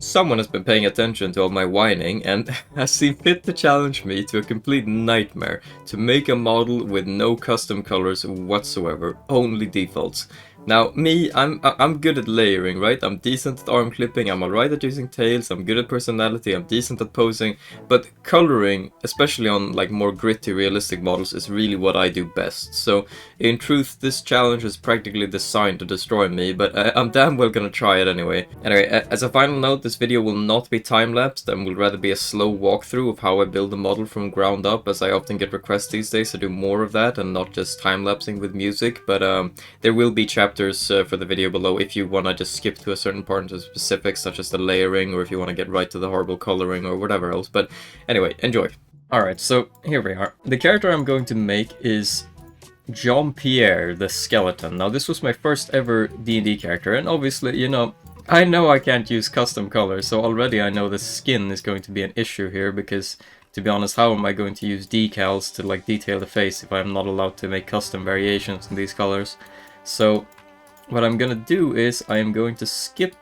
Someone has been paying attention to all my whining and has seen fit to challenge me to a complete nightmare to make a model with no custom colors whatsoever, only defaults. Now, me, I'm good at layering, right? I'm decent at arm clipping, I'm alright at using tails, I'm good at personality, I'm decent at posing, but coloring, especially on like more gritty, realistic models, is really what I do best. So, in truth, this challenge is practically designed to destroy me, but I'm damn well gonna try it anyway. Anyway, as a final note, this video will not be time-lapsed and will rather be a slow walkthrough of how I build a model from ground up, as I often get requests these days to do more of that and not just time-lapsing with music, but there will be chapters for the video below if you want to just skip to a certain part into specifics, such as the layering, or if you want to get right to the horrible coloring or whatever else. But anyway, enjoy. Alright, so here we are. The character I'm going to make is Jean-Pierre the Skeleton. Now, this was my first ever D&D character, and obviously, you know, I know I can't use custom colors, so already I know the skin is going to be an issue here, because, to be honest, how am I going to use decals to, like, detail the face if I'm not allowed to make custom variations in these colors? So, what I'm gonna do is I am going to skip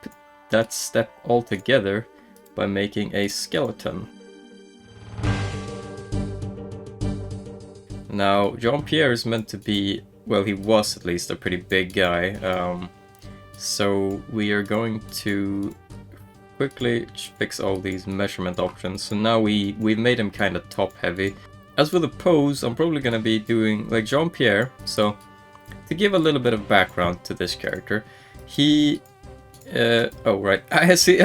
that step altogether by making a skeleton. Now, Jean-Pierre is meant to be, well, he was at least a pretty big guy, so we are going to quickly fix all these measurement options. So now we've made him kind of top heavy. As for the pose, I'm probably going to be doing like Jean-Pierre. So to give a little bit of background to this character, he oh right, I see.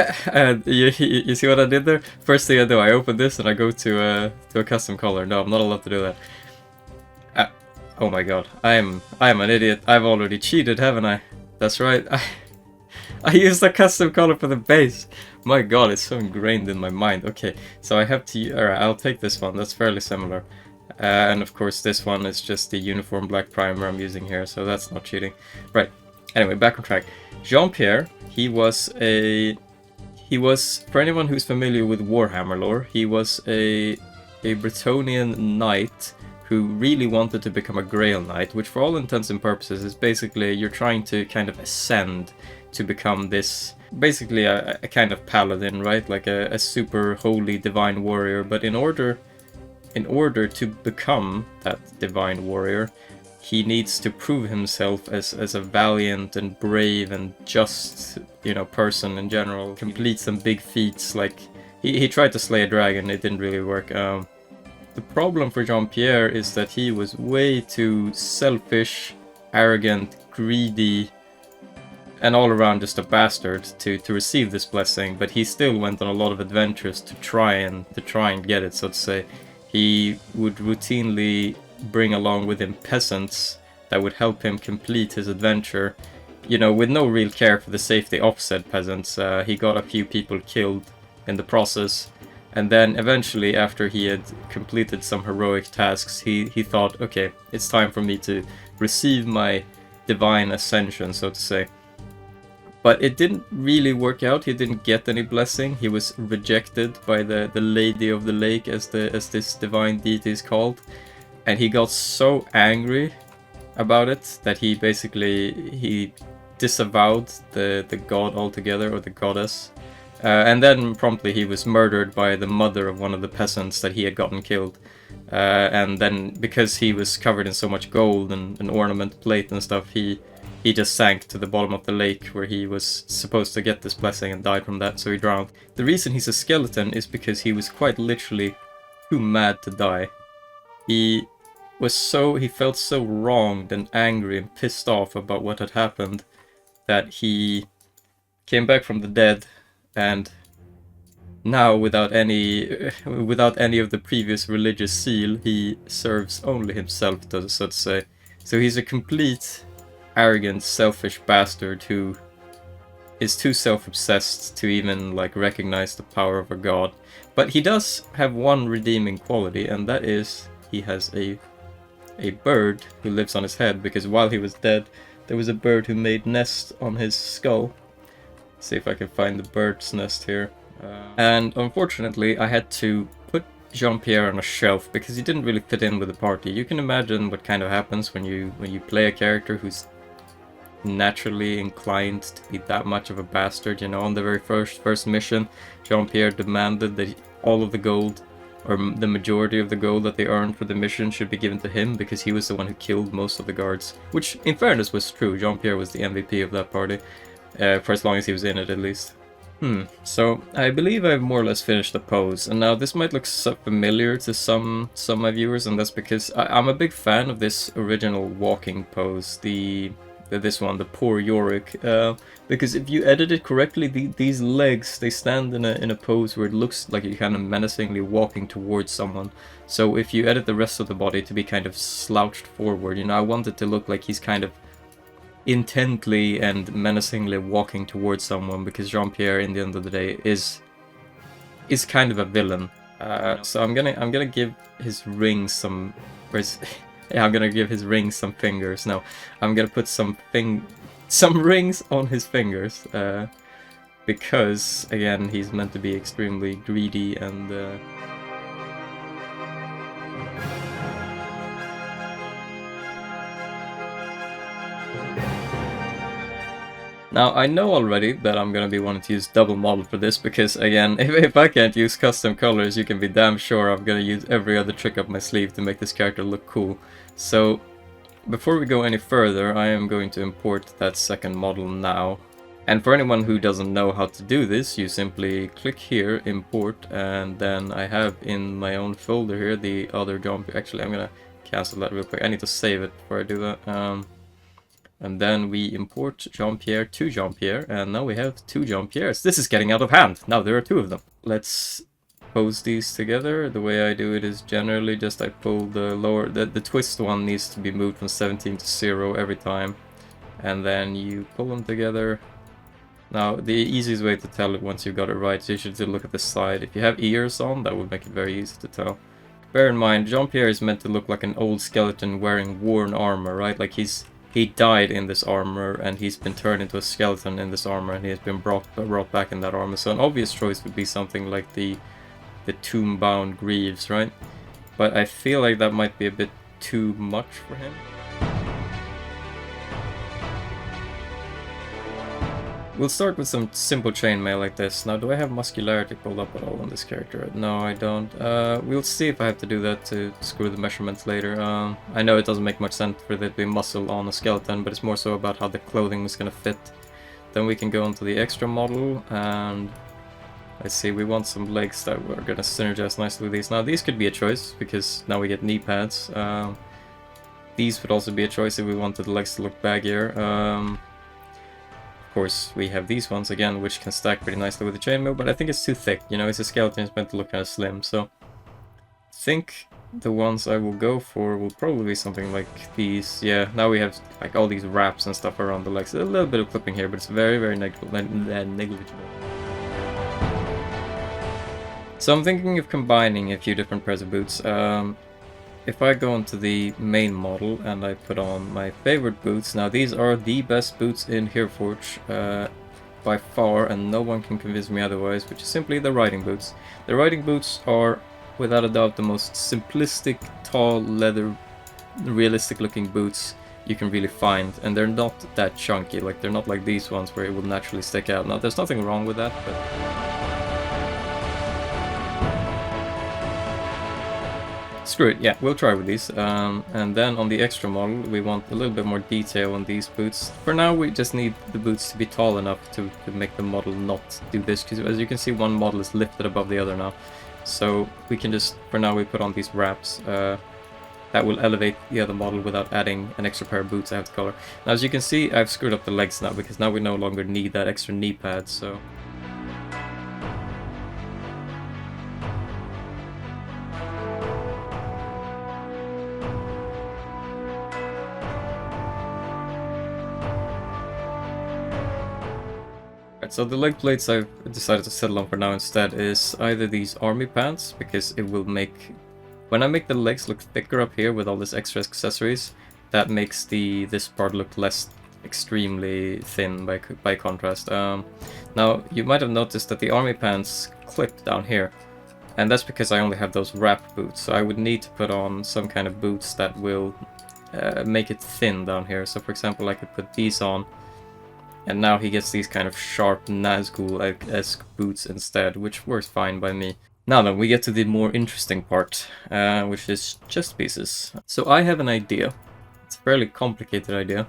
You see what I did there? First thing I do, I open this and I go to a custom color. No, I'm not allowed to do that. Oh my god, I am an idiot. I've already cheated, haven't I? That's right. I used a custom color for the base. My god, it's so ingrained in my mind. Okay, so I have to. Alright, I'll take this one. That's fairly similar. And of course, this one is just the uniform black primer I'm using here, so that's not cheating. Right. Anyway, back on track. Jean-Pierre, he was, for anyone who's familiar with Warhammer lore, he was a Bretonnian knight who really wanted to become a Grail Knight, which for all intents and purposes is basically you're trying to kind of ascend to become this, basically a kind of paladin, right? Like a super holy divine warrior. But in order to become that divine warrior, he needs to prove himself as a valiant and brave and just, you know, person in general. Complete some big feats, like he tried to slay a dragon, it didn't really work. The problem for Jean-Pierre is that he was way too selfish, arrogant, greedy, and all around just a bastard to receive this blessing, but he still went on a lot of adventures to try and get it, so to say. He would routinely bring along with him peasants that would help him complete his adventure, you know, with no real care for the safety of said peasants. He got a few people killed in the process. And then eventually, after he had completed some heroic tasks, he thought, okay, it's time for me to receive my divine ascension, so to say. But it didn't really work out. He didn't get any blessing. He was rejected by the Lady of the Lake, as this divine deity is called. And he got so angry about it that he disavowed the god altogether, or the goddess. And then promptly he was murdered by the mother of one of the peasants that he had gotten killed. And then, because he was covered in so much gold and ornament plate and stuff, he just sank to the bottom of the lake where he was supposed to get this blessing and died from that, so he drowned. The reason he's a skeleton is because he was quite literally too mad to die. He felt so wronged and angry and pissed off about what had happened that he came back from the dead. And now, without any of the previous religious zeal, he serves only himself, so to say. So he's a complete, arrogant, selfish bastard who is too self-obsessed to even like recognize the power of a god. But he does have one redeeming quality, and that is he has a bird who lives on his head, because while he was dead, there was a bird who made nests on his skull. See if I can find the bird's nest here. And unfortunately, I had to put Jean-Pierre on a shelf because he didn't really fit in with the party. You can imagine what kind of happens when you play a character who's naturally inclined to be that much of a bastard. You know, on the very first mission, Jean-Pierre demanded that all of the gold, or the majority of the gold that they earned for the mission, should be given to him because he was the one who killed most of the guards. Which, in fairness, was true. Jean-Pierre was the MVP of that party, for as long as he was in it at least. So I believe I've more or less finished the pose, and now this might look so familiar to some of my viewers, and that's because I'm a big fan of this original walking pose, this one, the poor Yorick, because if you edit it correctly, these legs, they stand in a pose where it looks like you're kind of menacingly walking towards someone. So if you edit the rest of the body to be kind of slouched forward, you know, I want it to look like he's kind of intently and menacingly walking towards someone, because Jean-Pierre, in the end of the day, is kind of a villain. So I'm gonna give his rings some. Yeah, I'm gonna give his rings some fingers. No, I'm gonna put some rings on his fingers, because again, he's meant to be extremely greedy and. Now, I know already that I'm gonna be wanting to use double model for this, because again, if I can't use custom colors, you can be damn sure I'm gonna use every other trick up my sleeve to make this character look cool. So, before we go any further, I am going to import that second model now. And for anyone who doesn't know how to do this, you simply click here, import, and then I have in my own folder here the other jump. Actually, I'm gonna cancel that real quick. I need to save it before I do that. And then we import Jean-Pierre to Jean-Pierre, and now we have two Jean-Pierres. This is getting out of hand. Now there are two of them. Let's pose these together. The way I do it is generally just I pull the lower... The twist one needs to be moved from 17 to 0 every time. And then you pull them together. Now, the easiest way to tell it once you've got it right is you should look at the side. If you have ears on, that would make it very easy to tell. Bear in mind, Jean-Pierre is meant to look like an old skeleton wearing worn armor, right? Like he died in this armor, and he's been turned into a skeleton in this armor, and he has been brought back in that armor. So an obvious choice would be something like the tomb-bound Greaves, right? But I feel like that might be a bit too much for him. We'll start with some simple chainmail like this. Now, do I have muscularity pulled up at all on this character? No, I don't. We'll see if I have to do that to screw the measurements later. I know it doesn't make much sense for there to be muscle on a skeleton, but it's more so about how the clothing is going to fit. Then we can go into the extra model, and let's see, we want some legs that are going to synergize nicely with these. Now, these could be a choice, because now we get knee pads. These would also be a choice if we wanted the legs to look baggier. Of course, we have these ones again, which can stack pretty nicely with the chainmail, but I think it's too thick. You know, it's a skeleton, it's meant to look kind of slim. So, I think the ones I will go for will probably be something like these. Yeah, now we have like all these wraps and stuff around the legs. A little bit of clipping here, but it's very, very negligible. So I'm thinking of combining a few different pairs of boots. If I go into the main model and I put on my favorite boots, now these are the best boots in Heroforge by far, and no one can convince me otherwise, which is simply the riding boots. The riding boots are without a doubt the most simplistic, tall, leather, realistic looking boots you can really find, and they're not that chunky. Like, they're not like these ones where it will naturally stick out. Now, there's nothing wrong with that, but screw it, yeah, we'll try with these. And then on the extra model, we want a little bit more detail on these boots. For now, we just need the boots to be tall enough to make the model not do this, because as you can see, one model is lifted above the other now. So we can just, for now, we put on these wraps. That will elevate the other model without adding an extra pair of boots I have to color. Now, as you can see, I've screwed up the legs now, because now we no longer need that extra knee pad, so... So the leg plates I've decided to settle on for now instead is either these army pants, because it will make... When I make the legs look thicker up here with all this extra accessories, that makes this part look less extremely thin by contrast. Now, you might have noticed that the army pants clip down here, and that's because I only have those wrap boots, so I would need to put on some kind of boots that will make it thin down here. So for example, I could put these on, and now he gets these kind of sharp Nazgul-esque boots instead, which works fine by me. Now then, we get to the more interesting part, which is chest pieces. So I have an idea. It's a fairly complicated idea,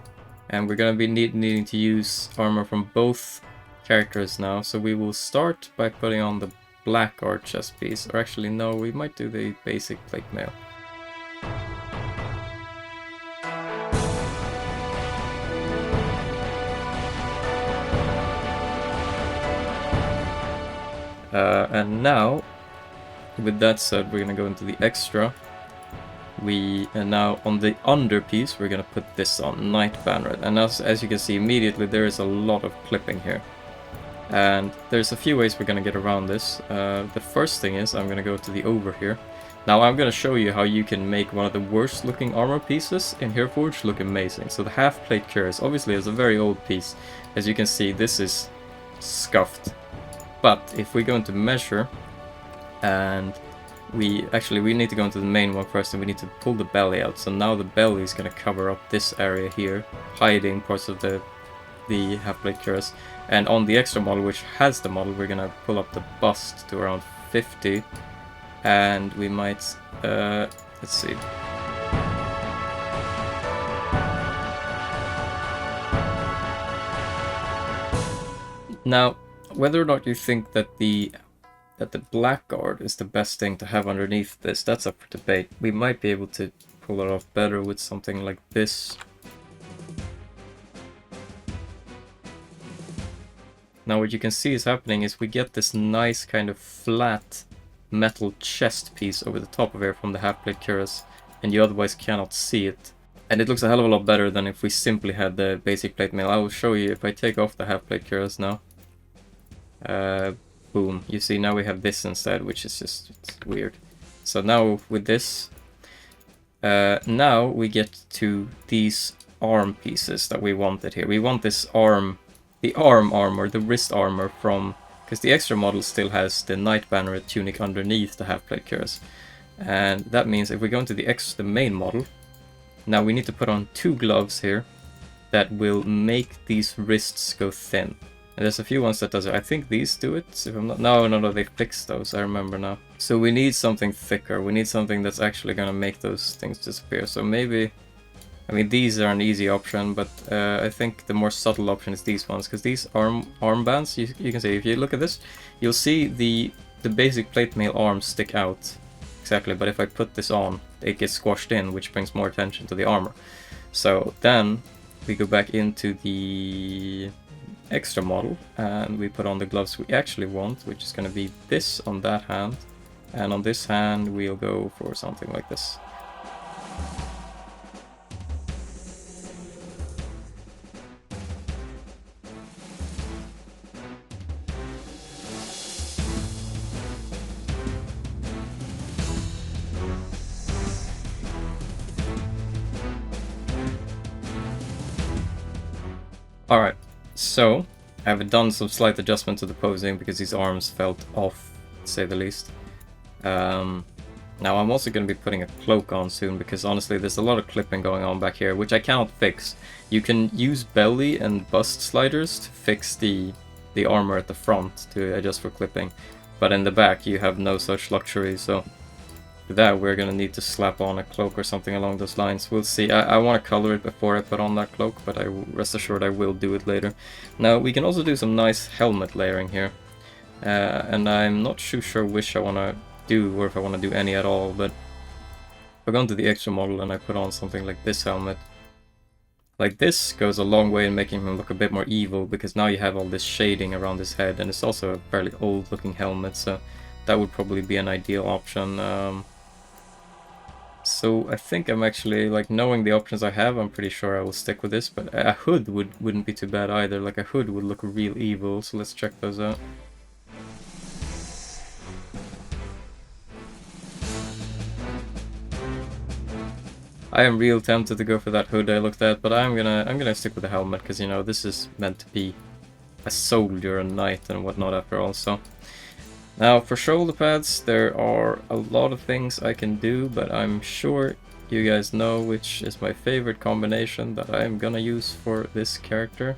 and we're gonna be needing to use armor from both characters now. So we will start by putting on the Blackguard chest piece, or actually no, we might do the basic plate mail. And now, with that said, we're gonna go into the extra. And now on the under piece, we're gonna put this on, Knight Banneret. And as you can see immediately, there is a lot of clipping here. And there's a few ways we're gonna get around this. The first thing is I'm gonna go to the over here. Now I'm gonna show you how you can make one of the worst looking armor pieces in Heroforge look amazing. So the half plate cuirass obviously is a very old piece. As you can see, this is scuffed. But if we go into measure, and we need to go into the main one first, and we need to pull the belly out. So now the belly is going to cover up this area here, hiding parts of the half-plate cuirass. And on the extra model, which has the model, we're going to pull up the bust to around 50, and we might, let's see. Now, whether or not you think that the Blackguard is the best thing to have underneath this, that's up for debate. We might be able to pull it off better with something like this. Now what you can see is happening is we get this nice kind of flat metal chest piece over the top of here from the half-plate cuirass, and you otherwise cannot see it. And it looks a hell of a lot better than if we simply had the basic plate mail. I will show you if I take off the half-plate cuirass now. Boom. You see, now we have this instead, which is just weird. So now with this, now we get to these arm pieces that we wanted here. We want this arm, the arm armor, the wrist armor from, because the extra model still has the Knight Banneret tunic underneath the half-plate cuirass. And that means if we go into the main model, now we need to put on 2 gloves here that will make these wrists go thin. And there's a few ones that does it. I think these do it, if I'm not... No, they fixed those, I remember now. So we need something thicker. We need something that's actually gonna make those things disappear. So maybe... I mean, these are an easy option, but I think the more subtle option is these ones. Because these armbands, you can see, if you look at this, you'll see the basic plate mail arms stick out. Exactly, but if I put this on, it gets squashed in, which brings more attention to the armor. So then we go back into the extra model and we put on the gloves we actually want, which is going to be this on that hand, and on this hand we'll go for something like this. Alright, so I've done some slight adjustment to the posing because these arms felt off, to say the least. Now I'm also going to be putting a cloak on soon because honestly there's a lot of clipping going on back here, which I cannot fix. You can use belly and bust sliders to fix the armor at the front to adjust for clipping, but in the back you have no such luxury, so for that we're going to need to slap on a cloak or something along those lines. We'll see. I want to color it before I put on that cloak, but rest assured I will do it later. Now we can also do some nice helmet layering here, and I'm not too sure which I want to do, or if I want to do any at all, but if I go into the extra model and I put on something like this helmet, like this goes a long way in making him look a bit more evil, because now you have all this shading around his head, and it's also a fairly old looking helmet, so that would probably be an ideal option. So I think I'm actually, like, knowing the options I have, I'm pretty sure I will stick with this, but a hood wouldn't be too bad either. Like, a hood would look real evil, so let's check those out. I am real tempted to go for that hood I looked at, but I'm gonna stick with the helmet, because, you know, this is meant to be a soldier, a knight, and whatnot after all, so... Now, for shoulder pads, there are a lot of things I can do, but I'm sure you guys know which is my favorite combination that I'm gonna use for this character.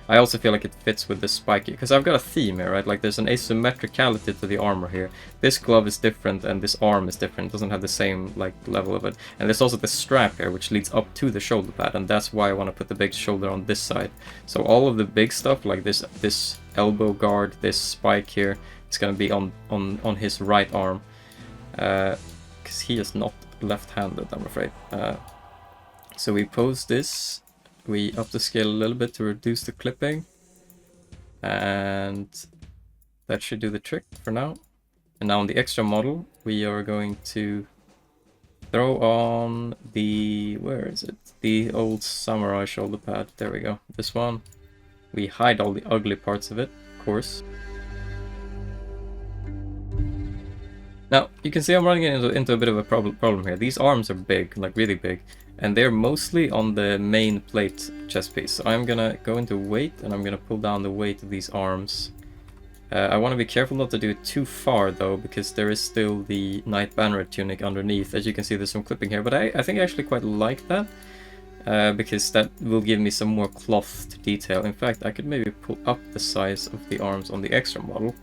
I also feel like it fits with the spiky, because I've got a theme here, right? Like there's an asymmetricality to the armor here. This glove is different and this arm is different. It doesn't have the same like level of it. And there's also the strap here, which leads up to the shoulder pad, and that's why I want to put the big shoulder on this side. So all of the big stuff, like this elbow guard, this spike here, it's gonna be on his right arm, because he is not left-handed, I'm afraid. So we pose this. We up the scale a little bit to reduce the clipping, and that should do the trick for now. And now on the extra model, we are going to throw on the, where is it? The old samurai shoulder pad. There we go. This one. We hide all the ugly parts of it, of course. Now, you can see I'm running into a bit of a problem here. These arms are big, like really big, and they're mostly on the main plate chest piece. So I'm gonna go into weight, and I'm gonna pull down the weight of these arms. I want to be careful not to do it too far, though, because there is still the Knight Banneret tunic underneath. As you can see, there's some clipping here, but I think I actually quite like that, because that will give me some more clothed detail. In fact, I could maybe pull up the size of the arms on the extra model.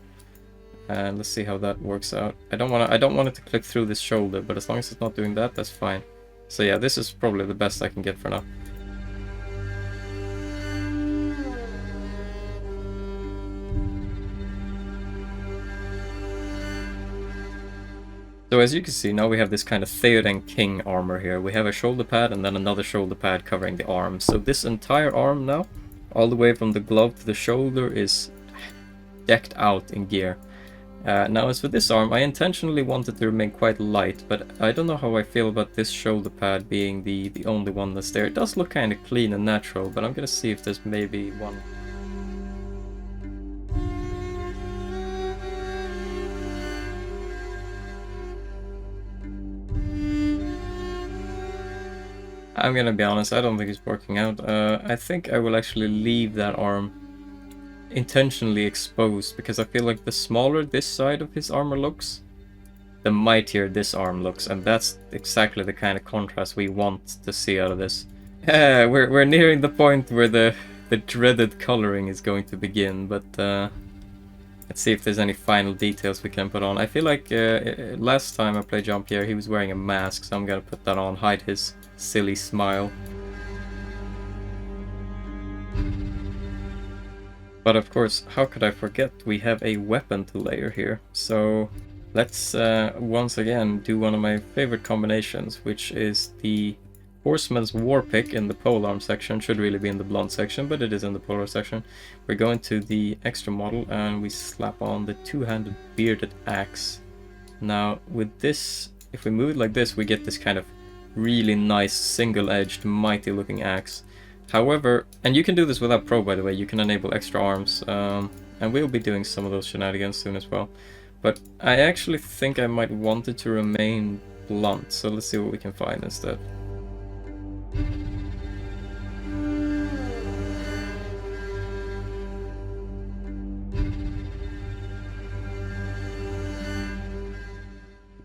And let's see how that works out. I don't want it to clip through this shoulder, but as long as it's not doing that, that's fine. So yeah, this is probably the best I can get for now. So as you can see, now we have this kind of Theoden King armor here. We have a shoulder pad and then another shoulder pad covering the arm. So this entire arm now, all the way from the glove to the shoulder, is decked out in gear. Now as for this arm, I intentionally wanted to remain quite light, but I don't know how I feel about this shoulder pad being the only one that's there. It does look kind of clean and natural, but I'm gonna see if there's maybe one. I'm gonna be honest, I don't think it's working out. I think I will actually leave that arm intentionally exposed, because I feel like the smaller this side of his armor looks, the mightier this arm looks, and that's exactly the kind of contrast we want to see out of this. We're nearing the point where the dreaded coloring is going to begin, but let's see if there's any final details we can put on. I feel like last time I played Jean-Pierre, he was wearing a mask, so I'm gonna put that on, hide his silly smile. But of course, how could I forget, we have a weapon to layer here. So let's once again do one of my favorite combinations, which is the Horseman's War Pick in the polearm section. Should really be in the blunt section, but it is in the polearm section. We're going to the extra model and we slap on the two-handed bearded axe. Now with this, if we move it like this, we get this kind of really nice single-edged mighty looking axe. However, and you can do this without pro, by the way, you can enable extra arms, and we'll be doing some of those shenanigans soon as well. But I actually think I might want it to remain blunt, so let's see what we can find instead.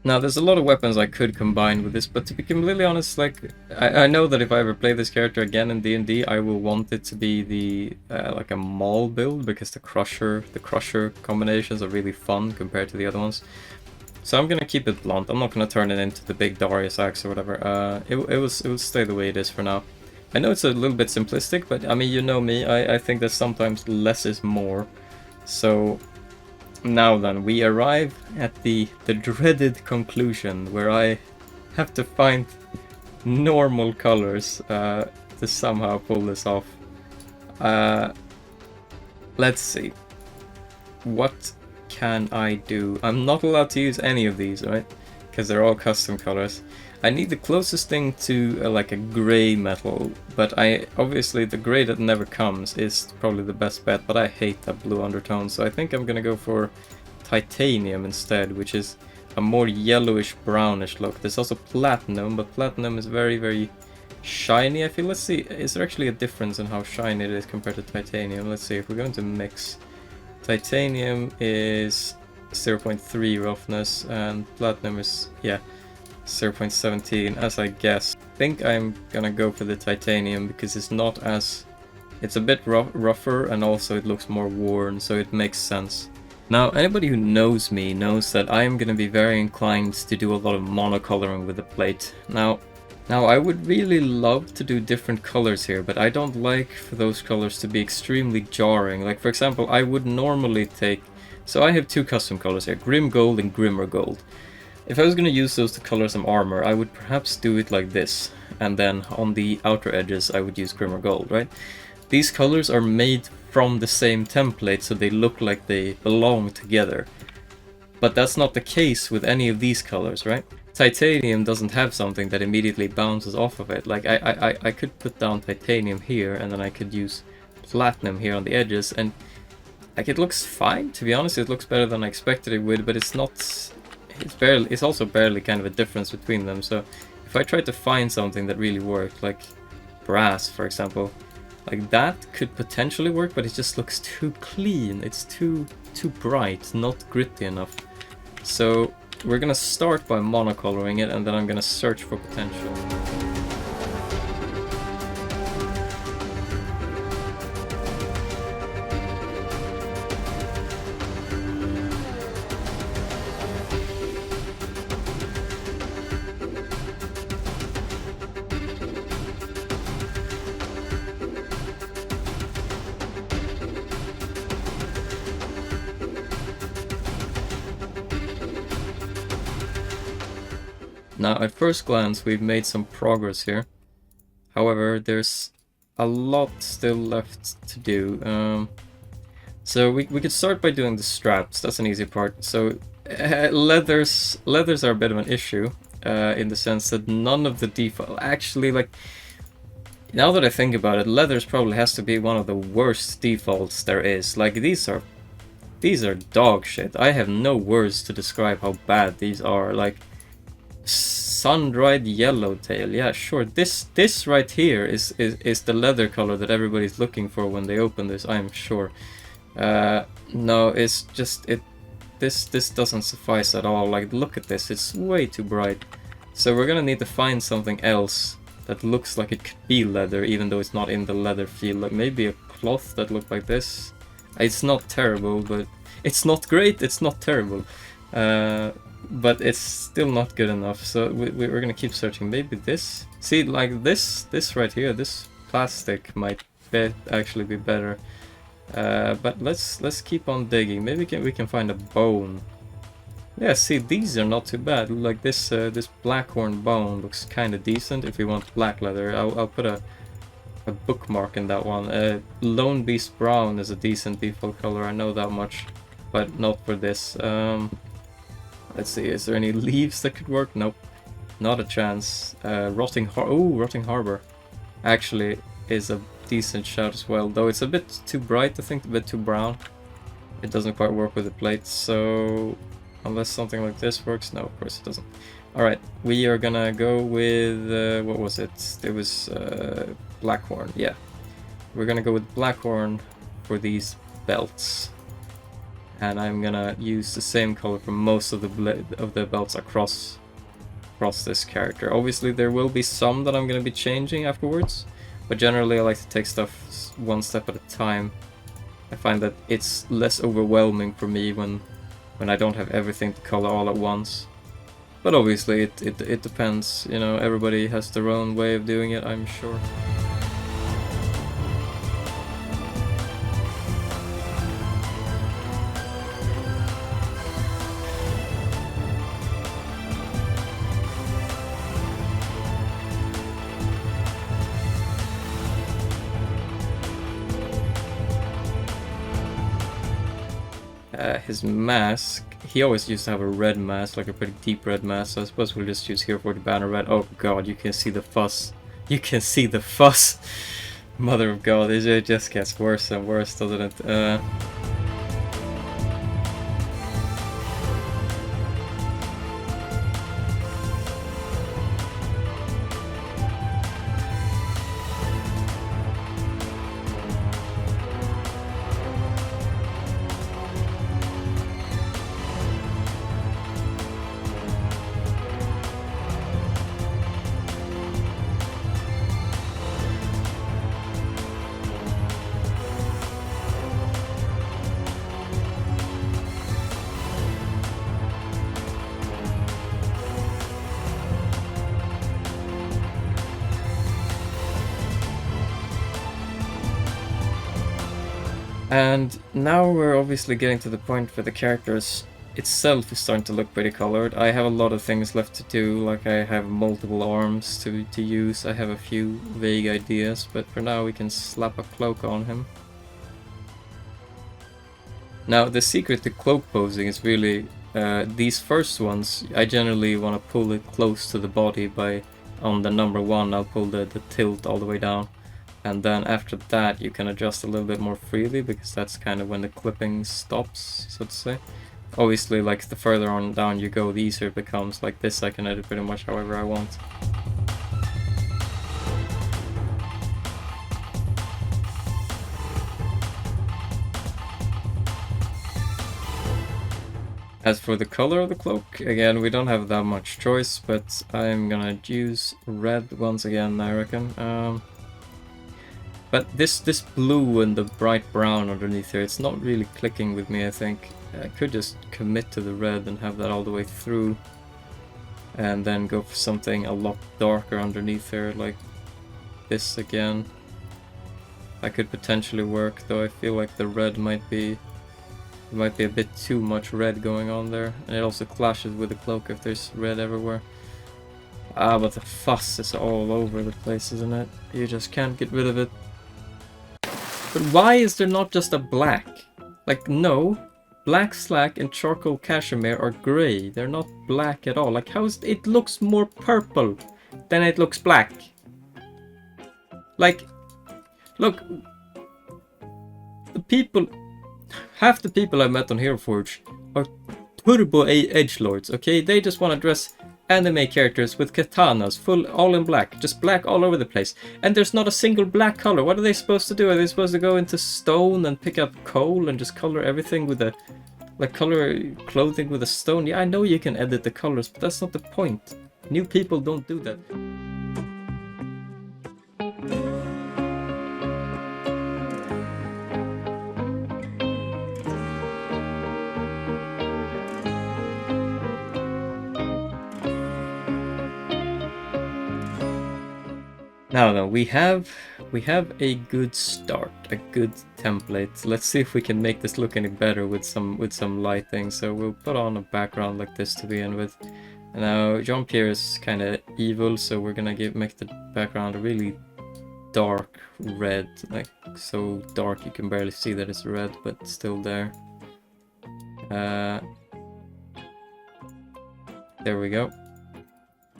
Now, there's a lot of weapons I could combine with this, but to be completely honest, like, I know that if I ever play this character again in D&D, I will want it to be the, like a maul build, because the crusher combinations are really fun compared to the other ones. So I'm gonna keep it blunt. I'm not gonna turn it into the big Darius axe or whatever. It will stay the way it is for now. I know it's a little bit simplistic, but I mean, you know me, I think that sometimes less is more. So now then, we arrive at the dreaded conclusion, where I have to find normal colors to somehow pull this off. Let's see. What can I do? I'm not allowed to use any of these, right? Because they're all custom colors. I need the closest thing to like a gray metal, but obviously the gray that never comes is probably the best bet, but I hate that blue undertone, so I think I'm gonna go for titanium instead, which is a more yellowish brownish look. There's also platinum, but platinum is very, very shiny, I feel. Let's see, is there actually a difference in how shiny it is compared to titanium? Let's see, if we're going to mix, titanium is 0.3 roughness and platinum is, yeah, 0.17 as I guess. I think I'm gonna go for the titanium because it's not as... It's a bit rougher and also it looks more worn, so it makes sense. Now, anybody who knows me knows that I am gonna be very inclined to do a lot of monocoloring with the plate. Now I would really love to do different colors here, but I don't like for those colors to be extremely jarring. Like, for example, I would normally take... So I have two custom colors here, Grim Gold and Grimmer Gold. If I was going to use those to color some armor, I would perhaps do it like this, and then on the outer edges I would use Grimmer Gold, right? These colors are made from the same template, so they look like they belong together. But that's not the case with any of these colors, right? Titanium doesn't have something that immediately bounces off of it. Like, I could put down titanium here, and then I could use platinum here on the edges, and like, it looks fine, to be honest. It looks better than I expected it would, but it's not... It's also barely kind of a difference between them. So if I tried to find something that really worked, like brass, for example, like that could potentially work, but it just looks too clean. It's too bright, not gritty enough. So we're gonna start by monocoloring it, and then I'm gonna search for potential. Now, at first glance, we've made some progress here. However, there's a lot still left to do. So we could start by doing the straps. That's an easy part. So leathers are a bit of an issue in the sense that none of the default... Actually, like, now that I think about it, leathers probably has to be one of the worst defaults there is. Like, these are dog shit. I have no words to describe how bad these are. Like, sun-dried yellowtail, yeah, sure. This right here is the leather color that everybody's looking for when they open this, I'm sure. No, it's just this doesn't suffice at all. Like, look at this, it's way too bright. So we're gonna need to find something else that looks like it could be leather, even though it's not in the leather field. Like maybe a cloth that looked like this. It's not terrible, but it's not great. It's not terrible. But it's still not good enough, so we're gonna keep searching. Maybe this? See, like this right here, this plastic might actually be better. But let's keep on digging. Maybe we can find a bone. Yeah, see, these are not too bad. Like this blackhorn bone looks kind of decent if you want black leather. I'll put a bookmark in that one. Lone Beast Brown is a decent default color, I know that much, but not for this. Let's see, is there any leaves that could work? Nope, not a chance. Rotting Harbor actually is a decent shout as well, though it's a bit too bright, I think, a bit too brown. It doesn't quite work with the plates, so unless something like this works, no, of course it doesn't. Alright, we are gonna go with, what was it? It was Blackhorn, yeah. We're gonna go with Blackhorn for these belts. And I'm gonna use the same color for most of the belts across this character. Obviously there will be some that I'm gonna be changing afterwards, but generally I like to take stuff one step at a time. I find that it's less overwhelming for me when I don't have everything to color all at once. But obviously it depends, you know, everybody has their own way of doing it, I'm sure. His mask, he always used to have a red mask, like a pretty deep red mask, so I suppose we'll just use Heroforge banner red. Oh god, you can see the fuss. You can see the fuss! Mother of god, it just gets worse and worse, doesn't it? And now we're obviously getting to the point where the characters itself is starting to look pretty colored. I have a lot of things left to do, like I have multiple arms to use, I have a few vague ideas, but for now we can slap a cloak on him. Now the secret to cloak posing is really, these first ones, I generally want to pull it close to the body by, on the number 1 I'll pull the tilt all the way down. And then after that you can adjust a little bit more freely, because that's kind of when the clipping stops, so to say. Obviously, like, the further on down you go, the easier it becomes. Like this I can edit pretty much however I want. As for the color of the cloak, again, we don't have that much choice, but I'm gonna use red once again, I reckon. But this blue and the bright brown underneath here, it's not really clicking with me, I think. I could just commit to the red and have that all the way through. And then go for something a lot darker underneath here, like this again. That could potentially work, though I feel like the red might be a bit too much red going on there. And it also clashes with the cloak if there's red everywhere. Ah, but the fuss is all over the place, isn't it? You just can't get rid of it. But why is there not just a black? Like, no. Black slack and charcoal cashmere are grey. They're not black at all. Like, how is it looks more purple than it looks black? Like, look. The people... Half the people I met on Heroforge are turbo edgelords, okay? They just want to dress anime characters with katanas, all in black, just black all over the place. And there's not a single black color. What are they supposed to do? Are they supposed to go into stone and pick up coal and just color everything with a, like, color clothing with a stone? Yeah, I know you can edit the colors, but that's not the point. New people don't do that. Now we have a good start, a good template. Let's see if we can make this look any better with some lighting. So we'll put on a background like this to begin with. And now Jean-Pierre is kind of evil, so we're gonna make the background a really dark red, like so dark you can barely see that it's red, but still there. There we go.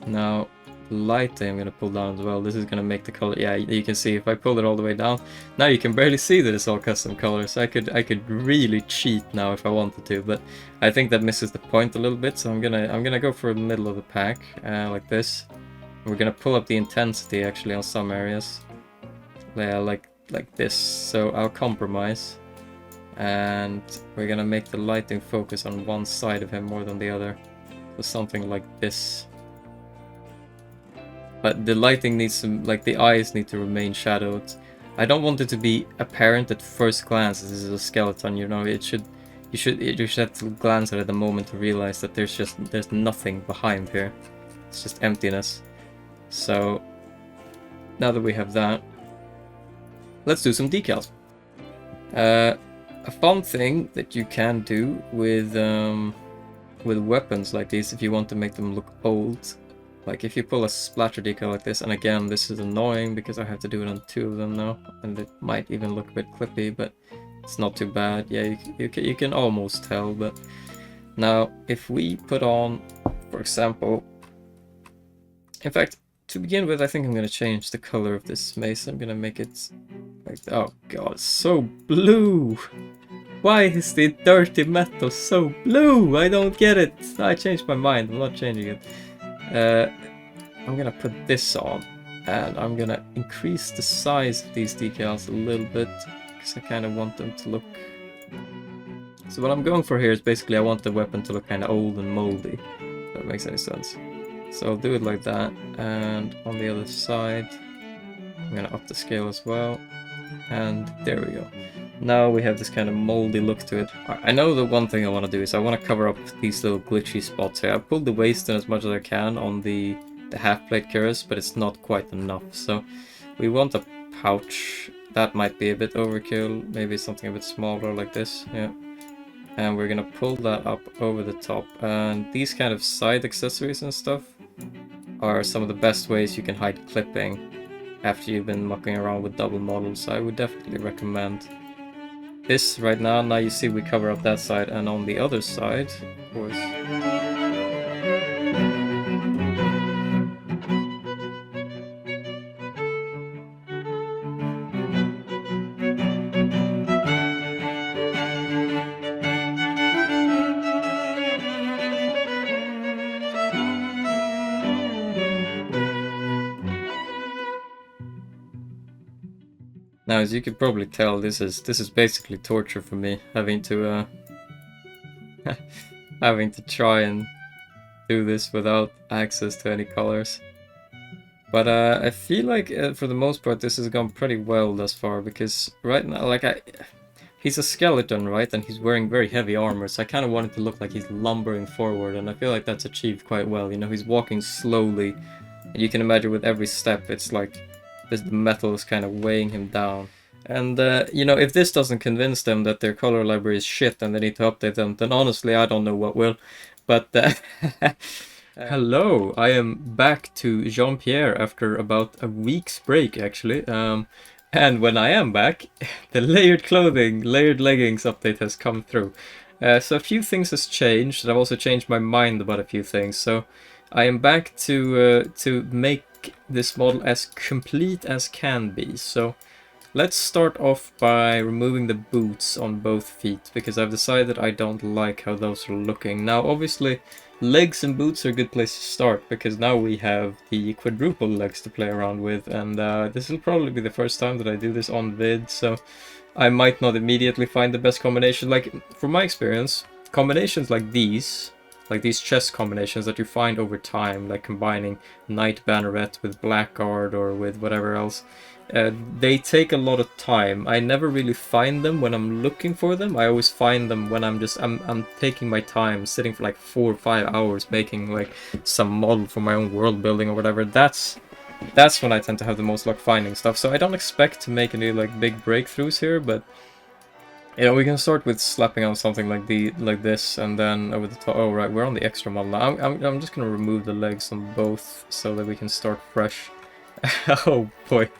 Now lighting I'm gonna pull down as well. This is gonna make the color, yeah, you can see if I pull it all the way down, now you can barely see that it's all custom colors. I could really cheat now if I wanted to, but I think that misses the point a little bit, so I'm gonna go for the middle of the pack, like this. We're gonna pull up the intensity actually on some areas, yeah, like this. So I'll compromise, and we're gonna make the lighting focus on one side of him more than the other, so something like this. But the lighting needs to, like, the eyes need to remain shadowed. I don't want it to be apparent at first glance this is a skeleton, you know. You should have to glance at it the moment to realize that there's nothing behind here. It's just emptiness. So now that we have that, let's do some decals. A fun thing that you can do with weapons like these, if you want to make them look old. Like if you pull a splatter decal like this, and again this is annoying because I have to do it on 2 of them now, and it might even look a bit clippy, but it's not too bad. Yeah, you can almost tell. But now if we put on, for example, in fact, to begin with, I think I'm going to change the color of this mace. I'm going to make it like, oh god, it's so blue! Why is the dirty metal so blue? I don't get it! I changed my mind, I'm not changing it. I'm gonna put this on, and I'm gonna increase the size of these decals a little bit, because I kind of want them to look... So what I'm going for here is basically I want the weapon to look kind of old and moldy, if that makes any sense. So I'll do it like that, and on the other side I'm gonna up the scale as well, and there we go. Now we have this kind of moldy look to it. I know the one thing I want to do is I want to cover up these little glitchy spots here. I've pulled the waist in as much as I can on the half plate cuirass, but it's not quite enough. So we want a pouch That might be a bit overkill, maybe something a bit smaller like this, yeah. And we're gonna pull that up over the top, and these kind of side accessories and stuff are some of the best ways you can hide clipping after you've been mucking around with double models. I would definitely recommend this right now. Now you see we cover up that side, and on the other side, of course. Now, as you could probably tell, this is basically torture for me, having to having to try and do this without access to any colors. But I feel like for the most part this has gone pretty well thus far, because right now, like, he's a skeleton, right, and he's wearing very heavy armor, so I kind of want it to look like he's lumbering forward, and I feel like that's achieved quite well. You know, he's walking slowly, and you can imagine with every step it's like the metal is kind of weighing him down. And, you know, if this doesn't convince them that their color library is shit and they need to update them, then honestly I don't know what will. But, hello, I am back to Jean-Pierre after about a week's break, actually. And when I am back, the layered clothing, layered leggings update has come through. So a few things has changed, and I've also changed my mind about a few things. So I am back to make this model as complete as can be. So let's start off by removing the boots on both feet, because I've decided I don't like how those are looking. Now, obviously, legs and boots are a good place to start, because now we have the quadruple legs to play around with, and this will probably be the first time that I do this on vid, so I might not immediately find the best combination. Like, from my experience, combinations like these chest combinations that you find over time, like combining Knight Banneret with Blackguard or with whatever else, they take a lot of time. I never really find them when I'm looking for them. I always find them when I'm taking my time, sitting for like 4 or 5 hours making like some model for my own world building or whatever. That's when I tend to have the most luck finding stuff. So I don't expect to make any like big breakthroughs here, but you know, we can start with slapping on something like this, and then over the top. Oh right, we're on the extra model now. I'm just gonna remove the legs on both so that we can start fresh. Oh boy,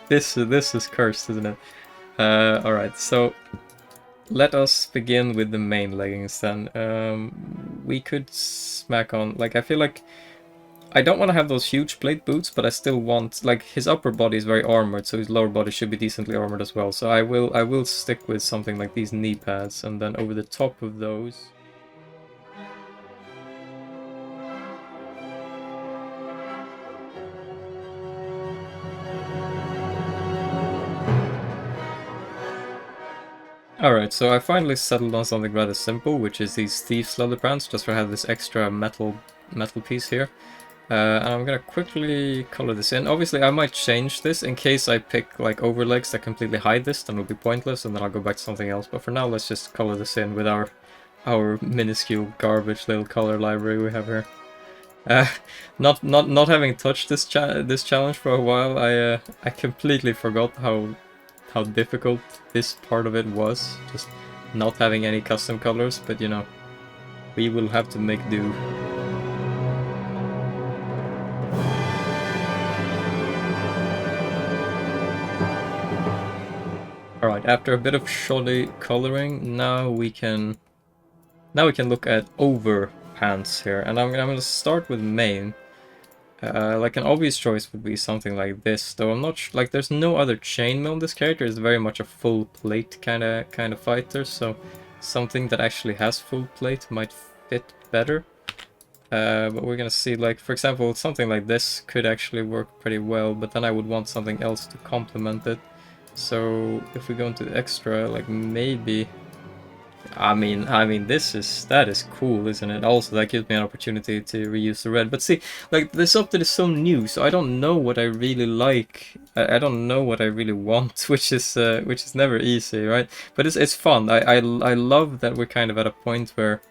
this is cursed, isn't it? All right, so let us begin with the main leggings then. We could smack on, like, I feel like I don't want to have those huge plate boots, but I still want, like, his upper body is very armored, so his lower body should be decently armored as well. So I will stick with something like these knee pads, and then over the top of those. Alright, so I finally settled on something rather simple, which is these Thieves leather pants, just for I have this extra metal piece here. And I'm gonna quickly color this in. Obviously, I might change this in case I pick like overlegs that completely hide this, then it'll be pointless, and then I'll go back to something else. But for now, let's just color this in with our minuscule garbage little color library we have here. Not having touched this challenge for a while, I completely forgot how difficult this part of it was, just not having any custom colors. But you know, we will have to make do. Alright, after a bit of shoddy coloring, now we can look at over pants here, and I'm gonna start with main. Like an obvious choice would be something like this, though I'm not like there's no other chainmail on this character. Is very much a full plate kind of fighter, so something that actually has full plate might fit better. But we're gonna see, like, for example, something like this could actually work pretty well, but then I would want something else to complement it. So if we go into the extra, like maybe, I mean that is cool, isn't it? Also, that gives me an opportunity to reuse the red. But see, like, this update is so new, so I don't know what I really like. I don't know what I really want, which is never easy, right? But it's fun. I love that we're kind of at a point where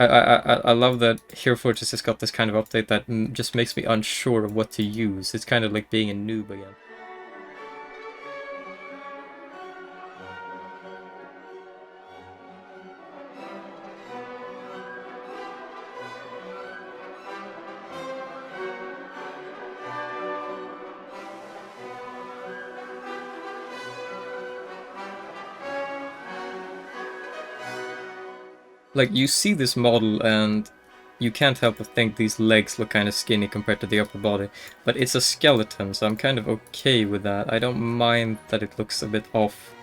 I love that Heroforge has just got this kind of update that just makes me unsure of what to use. It's kind of like being a noob again. like, you see this model and you can't help but think these legs look kind of skinny compared to the upper body. But it's a skeleton, so I'm kind of okay with that. I don't mind that it looks a bit off.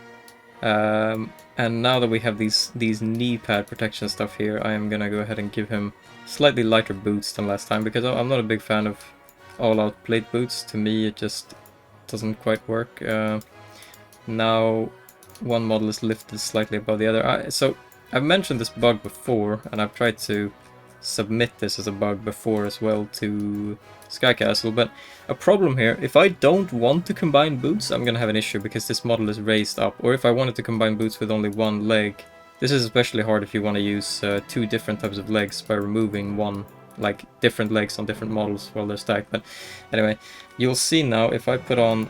And now that we have these knee pad protection stuff here, I am gonna go ahead and give him slightly lighter boots than last time, because I'm not a big fan of all-out plate boots. To me, it just doesn't quite work. Now, one model is lifted slightly above the other. So, I've mentioned this bug before, and I've tried to submit this as a bug before as well to Sky Castle, but a problem here, if I don't want to combine boots, I'm gonna have an issue because this model is raised up, or if I wanted to combine boots with only one leg. This is especially hard if you want to use two different types of legs by removing one, like different legs on different models while they're stacked. But anyway, you'll see now if I put on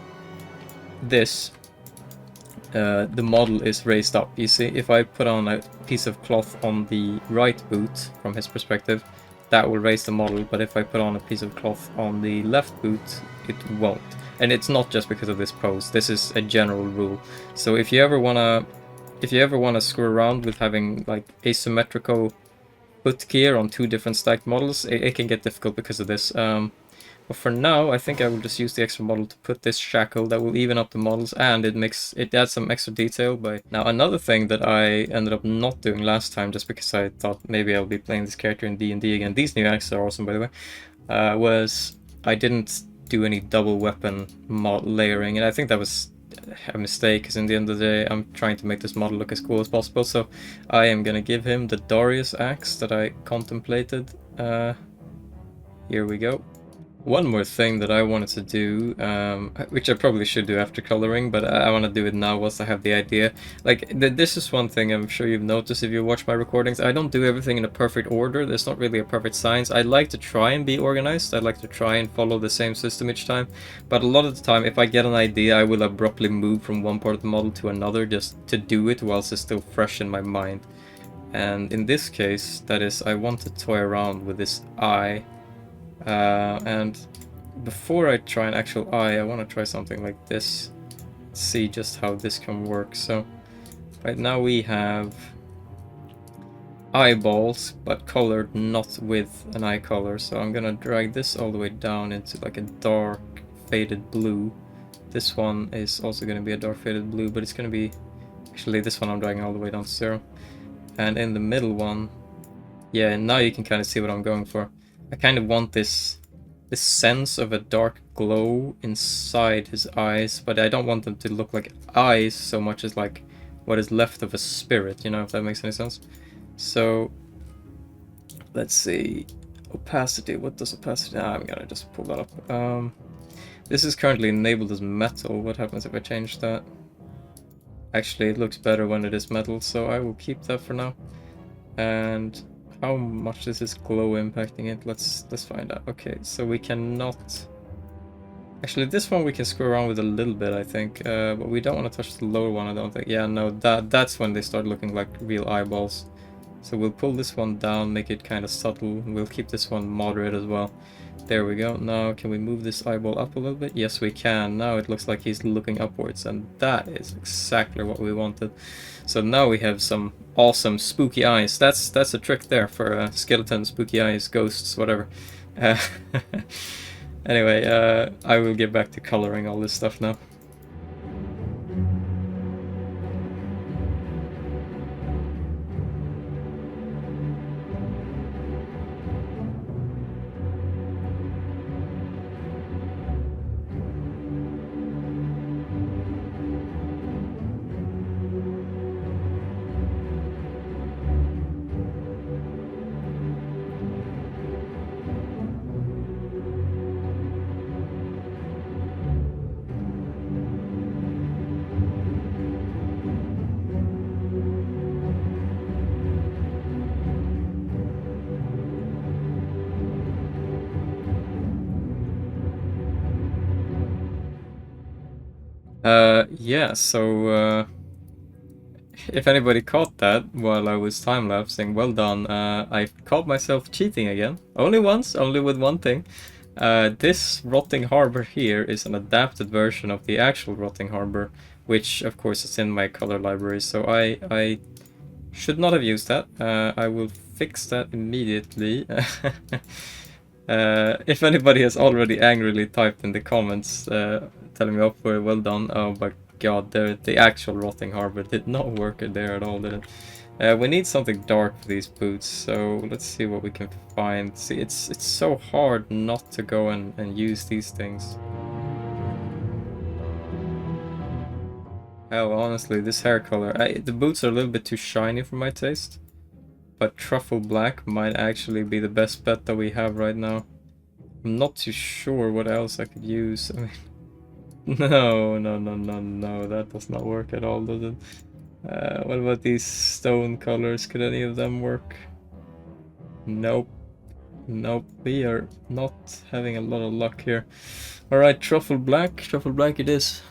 this, the model is raised up. You see, if I put on a piece of cloth on the right boot, from his perspective, that will raise the model, but if I put on a piece of cloth on the left boot, it won't. And it's not just because of this pose, this is a general rule. So if you ever wanna screw around with having like asymmetrical foot gear on two different stacked models, it can get difficult because of this. But for now, I think I will just use the extra model to put this shackle that will even up the models, and it adds some extra detail. Now, another thing that I ended up not doing last time, just because I thought maybe I'll be playing this character in D&D again, these new axes are awesome by the way, was I didn't do any double weapon mod layering, and I think that was a mistake, because in the end of the day, I'm trying to make this model look as cool as possible, so I am gonna give him the Darius axe that I contemplated. Here we go. One more thing that I wanted to do, which I probably should do after coloring, but I want to do it now whilst I have the idea. Like, this is one thing I'm sure you've noticed if you watch my recordings. I don't do everything in a perfect order. There's not really a perfect science. I like to try and be organized. I like to try and follow the same system each time. But a lot of the time, if I get an idea, I will abruptly move from one part of the model to another just to do it whilst it's still fresh in my mind. And in this case, that is, I want to toy around with this eye. And before I try an actual eye, I want to try something like this. See just how this can work. So right now we have eyeballs, but colored not with an eye color. So I'm gonna drag this all the way down into like a dark faded blue. This one is also gonna be a dark faded blue, but it's gonna be, actually this one I'm dragging all the way down to 0. And in the middle one, yeah, now you can kind of see what I'm going for. I kind of want this sense of a dark glow inside his eyes, but I don't want them to look like eyes so much as like what is left of a spirit, you know, if that makes any sense. So let's see, opacity. What does opacity? I'm gonna just pull that up. This is currently enabled as metal. What happens if I change that? Actually, it looks better when it is metal, so I will keep that for now. And how much is this glow impacting it? Let's find out. Okay, so we cannot... Actually, this one we can screw around with a little bit, I think. But we don't want to touch the lower one, I don't think. Yeah, no, that's when they start looking like real eyeballs. So we'll pull this one down, make it kind of subtle. We'll keep this one moderate as well. There we go. Now, can we move this eyeball up a little bit? Yes, we can. Now it looks like he's looking upwards, and that is exactly what we wanted. So now we have some awesome spooky eyes. That's a trick there for skeleton, spooky eyes, ghosts, whatever. Anyway, I will get back to coloring all this stuff now. Yeah, so if anybody caught that while I was time-lapsing, well done. I caught myself cheating again. Only once, only with one thing. This Rotting Harbor here is an adapted version of the actual Rotting Harbor, which of course is in my color library, so I Should not have used that. I will fix that immediately. If anybody has already angrily typed in the comments telling me, oh, well done. Oh my god, the actual Rotting Harbor did not work there at all, did it? We need something dark for these boots, so let's see what we can find. See, it's so hard not to go and use these things. Oh, honestly, this hair color, the boots are a little bit too shiny for my taste. But truffle black might actually be the best bet that we have right now. I'm not too sure what else I could use. I mean, no, that does not work at all, does it? What about these stone colors? Could any of them work? Nope. Nope, we are not having a lot of luck here. Alright, truffle black it is.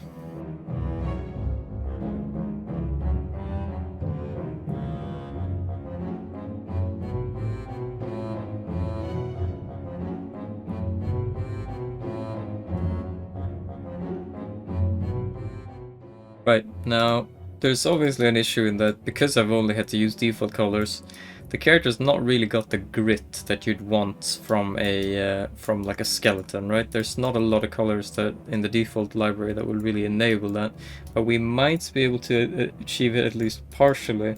Right, now, there's obviously an issue in that because I've only had to use default colors, the character's not really got the grit that you'd want from a from like a skeleton, right? There's not a lot of colors that in the default library that will really enable that, but we might be able to achieve it at least partially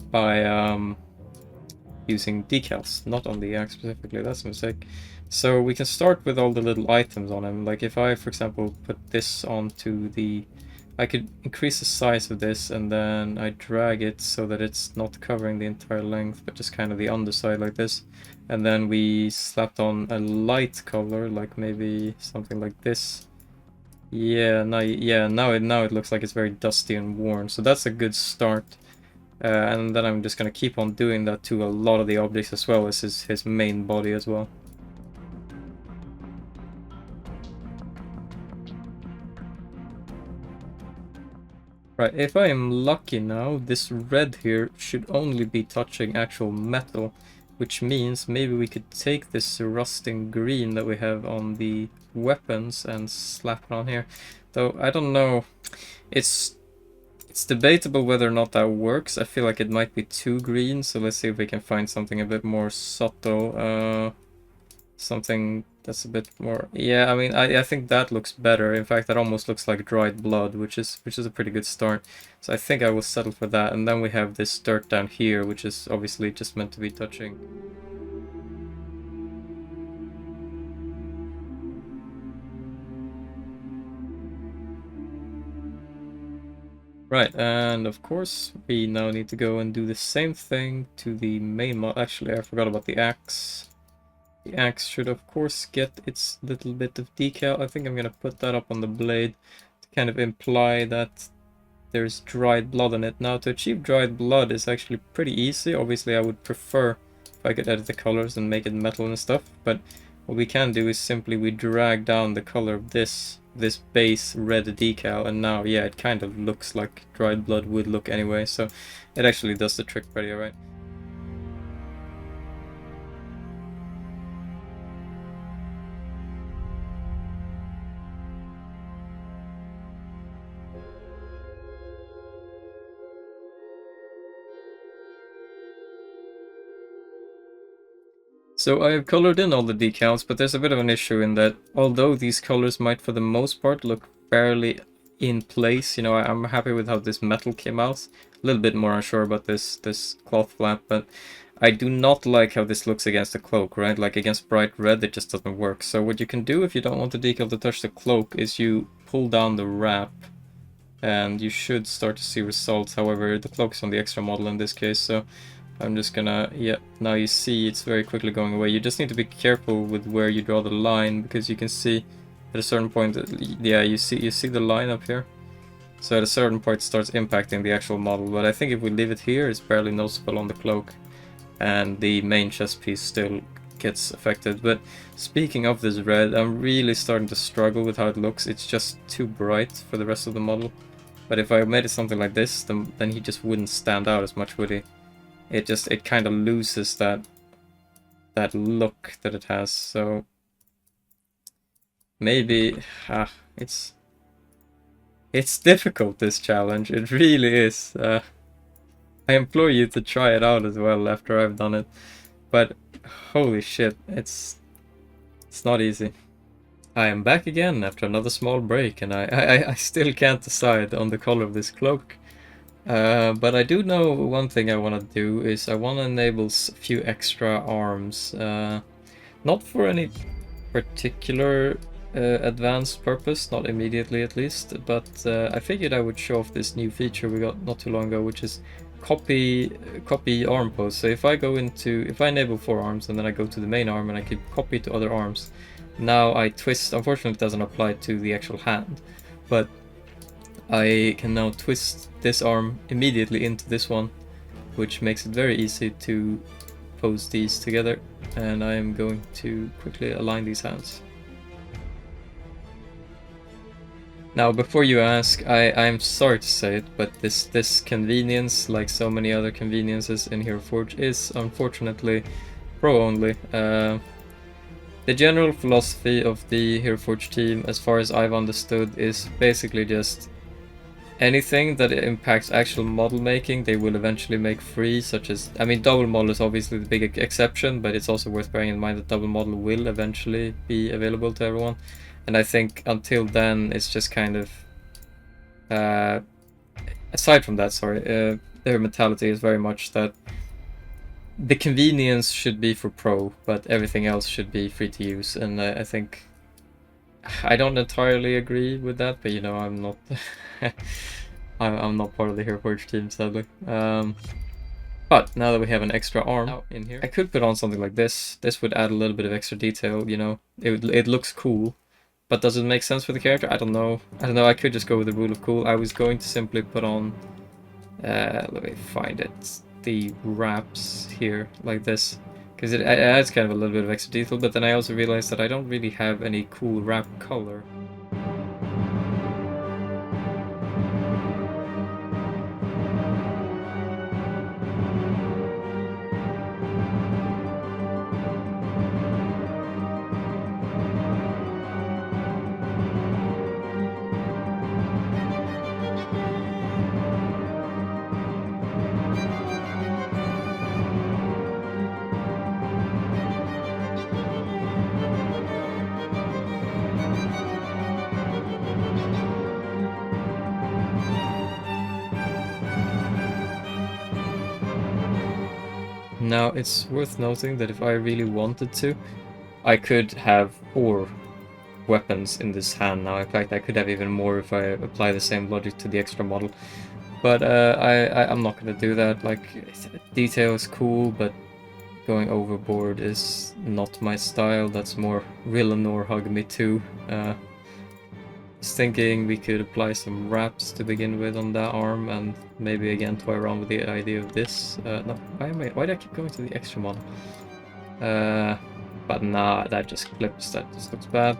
by using decals, not on the axe specifically. That's a mistake. So we can start with all the little items on him. Like if I, for example, put this onto the... I could increase the size of this and then I drag it so that it's not covering the entire length, but just kind of the underside like this. And then we slapped on a light color, like maybe something like this. Yeah, now it looks like it's very dusty and worn. So that's a good start. And then I'm just gonna keep on doing that to a lot of the objects as well as his main body as well. Right, if I am lucky now, this red here should only be touching actual metal, which means maybe we could take this rusting green that we have on the weapons and slap it on here. Though, I don't know, it's debatable whether or not that works. I feel like it might be too green, so let's see if we can find something a bit more subtle. Something that's a bit more... Yeah, I mean, I think that looks better. In fact, that almost looks like dried blood, which is a pretty good start. So I think I will settle for that. And then we have this dirt down here, which is obviously just meant to be touching. Right, and of course, we now need to go and do the same thing to the main mod. Actually, I forgot about the axe. The axe should of course get its little bit of decal. I think I'm gonna put that up on the blade to kind of imply that there's dried blood on it. Now to achieve dried blood is actually pretty easy. Obviously I would prefer if I could edit the colors and make it metal and stuff, but what we can do is simply we drag down the color of this base red decal, and now yeah, it kind of looks like dried blood would look anyway, so it actually does the trick pretty alright. So I have colored in all the decals, but there's a bit of an issue in that although these colors might for the most part look fairly in place, you know, I'm happy with how this metal came out. A little bit more unsure about this cloth flap, but I do not like how this looks against the cloak, right? Like against bright red, it just doesn't work. So what you can do if you don't want the decal to touch the cloak is you pull down the wrap and you should start to see results. However, the cloak is on the extra model in this case, so I'm just gonna, yeah, now you see it's very quickly going away. You just need to be careful with where you draw the line, because you can see at a certain point, yeah, you see the line up here? So at a certain point it starts impacting the actual model, but I think if we leave it here, it's barely noticeable on the cloak, and the main chest piece still gets affected. But speaking of this red, I'm really starting to struggle with how it looks. It's just too bright for the rest of the model. But if I made it something like this, then he just wouldn't stand out as much, would he? It kind of loses that look that it has. So maybe it's difficult, this challenge. It really is. I implore you to try it out as well after I've done it. But holy shit, it's not easy. I am back again after another small break, and I still can't decide on the color of this cloak. But I do know one thing I want to do is I want to enable a few extra arms. Not for any particular advanced purpose, not immediately at least, but I figured I would show off this new feature we got not too long ago, which is copy arm pose. So if I enable 4 arms and then I go to the main arm and I can copy to other arms, now I twist. Unfortunately, it doesn't apply to the actual hand, but I can now twist this arm immediately into this one, which makes it very easy to pose these together. And I am going to quickly align these hands. Now, before you ask, I'm sorry to say it, but this convenience, like so many other conveniences in Heroforge, is unfortunately pro only. The general philosophy of the Heroforge team, as far as I've understood, is basically just anything that impacts actual model making, they will eventually make free, such as, I mean, double model is obviously the big exception, but it's also worth bearing in mind that double model will eventually be available to everyone. And I think until then, it's just kind of, aside from that, their mentality is very much that the convenience should be for pro, but everything else should be free to use. And I think I don't entirely agree with that, but you know, I'm not I'm not part of the Heroforge team, sadly. But now that we have an extra arm in here, I could put on something like this. This would add a little bit of extra detail, you know. It looks cool, but does it make sense for the character? I don't know. I could just go with the rule of cool. I was going to simply put on, let me find it, the wraps here, like this, because it adds kind of a little bit of extra detail, but then I also realized that I don't really have any cool wrap color. Now, it's worth noting that if I really wanted to, I could have 4 weapons in this hand now. In fact, I could have even more if I apply the same logic to the extra model. But I'm not going to do that. Like, detail is cool, but going overboard is not my style. That's more Rillanor Hug Me Too. Was thinking we could apply some wraps to begin with on that arm, and maybe again toy around with the idea of this. No, why do I keep going to the extra model? But nah, that just clips. That just looks bad.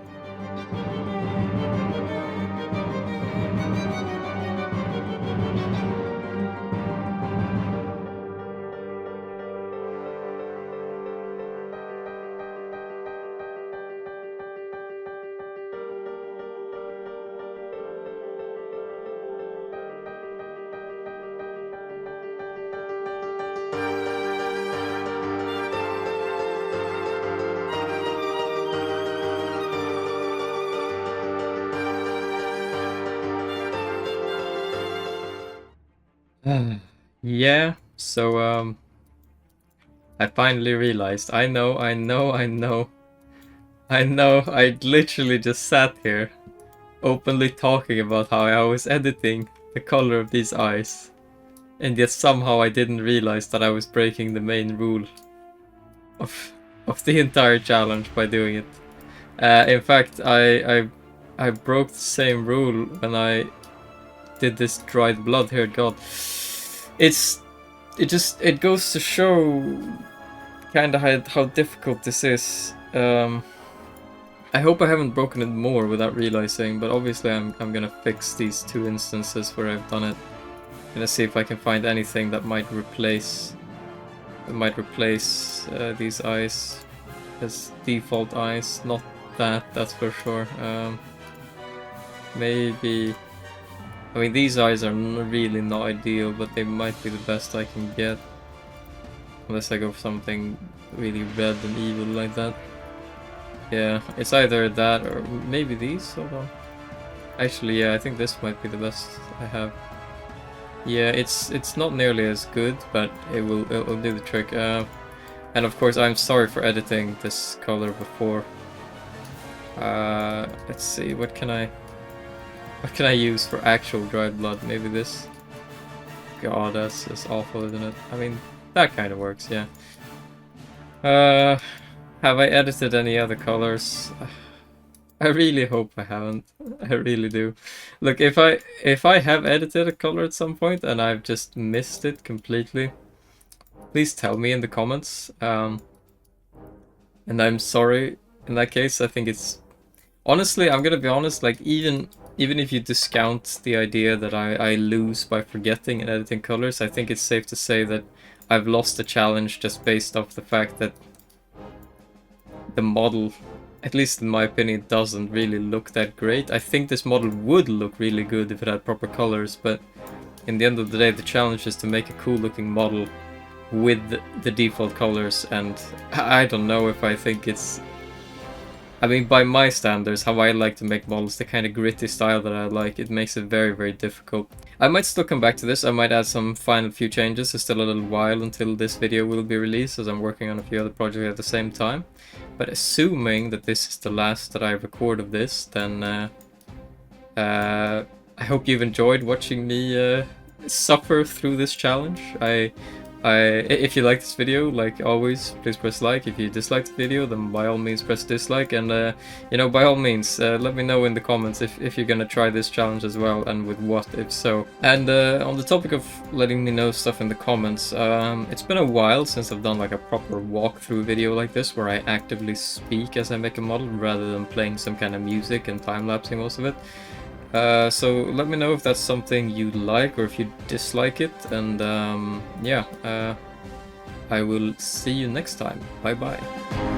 Yeah, so I finally realized. I know, I literally just sat here openly talking about how I was editing the color of these eyes, and yet somehow I didn't realize that I was breaking the main rule of the entire challenge by doing it. In fact, I broke the same rule when I did this dried blood here. God, it goes to show kind of how difficult this is. I hope I haven't broken it more without realizing, but obviously I'm gonna fix these 2 instances where I've done it. I'm gonna see if I can find anything that might replace these eyes as default eyes. Not that's for sure. Maybe I mean, these eyes are really not ideal, but they might be the best I can get. Unless I go for something really red and evil like that. Yeah, it's either that or maybe these, hold on. Actually, yeah, I think this might be the best I have. Yeah, it's not nearly as good, but it'll do the trick. And of course, I'm sorry for editing this color before. Let's see, what can I use for actual dried blood? Maybe this? God, that's awful, isn't it? I mean, that kind of works, yeah. Have I edited any other colors? I really hope I haven't. I really do. Look, if I have edited a color at some point and I've just missed it completely, please tell me in the comments. And I'm sorry in that case. I think it's... Honestly, I'm gonna be honest, like, even if you discount the idea that I lose by forgetting and editing colors, I think it's safe to say that I've lost the challenge just based off the fact that the model, at least in my opinion, doesn't really look that great. I think this model would look really good if it had proper colors, but in the end of the day, the challenge is to make a cool looking model with the default colors, and I don't know if I think it's... I mean, by my standards, how I like to make models, the kind of gritty style that I like, it makes it very, very difficult. I might still come back to this, I might add some final few changes. It's still a little while until this video will be released, as I'm working on a few other projects at the same time. But assuming that this is the last that I record of this, then I hope you've enjoyed watching me suffer through this challenge. If you like this video, like always, please press like. If you dislike the video, then by all means press dislike. And you know, by all means, let me know in the comments if you're gonna try this challenge as well, and with what, if so. And on the topic of letting me know stuff in the comments, it's been a while since I've done like a proper walkthrough video like this, where I actively speak as I make a model, rather than playing some kind of music and time-lapsing most of it. So let me know if that's something you like or if you dislike it, and yeah, I will see you next time. Bye bye.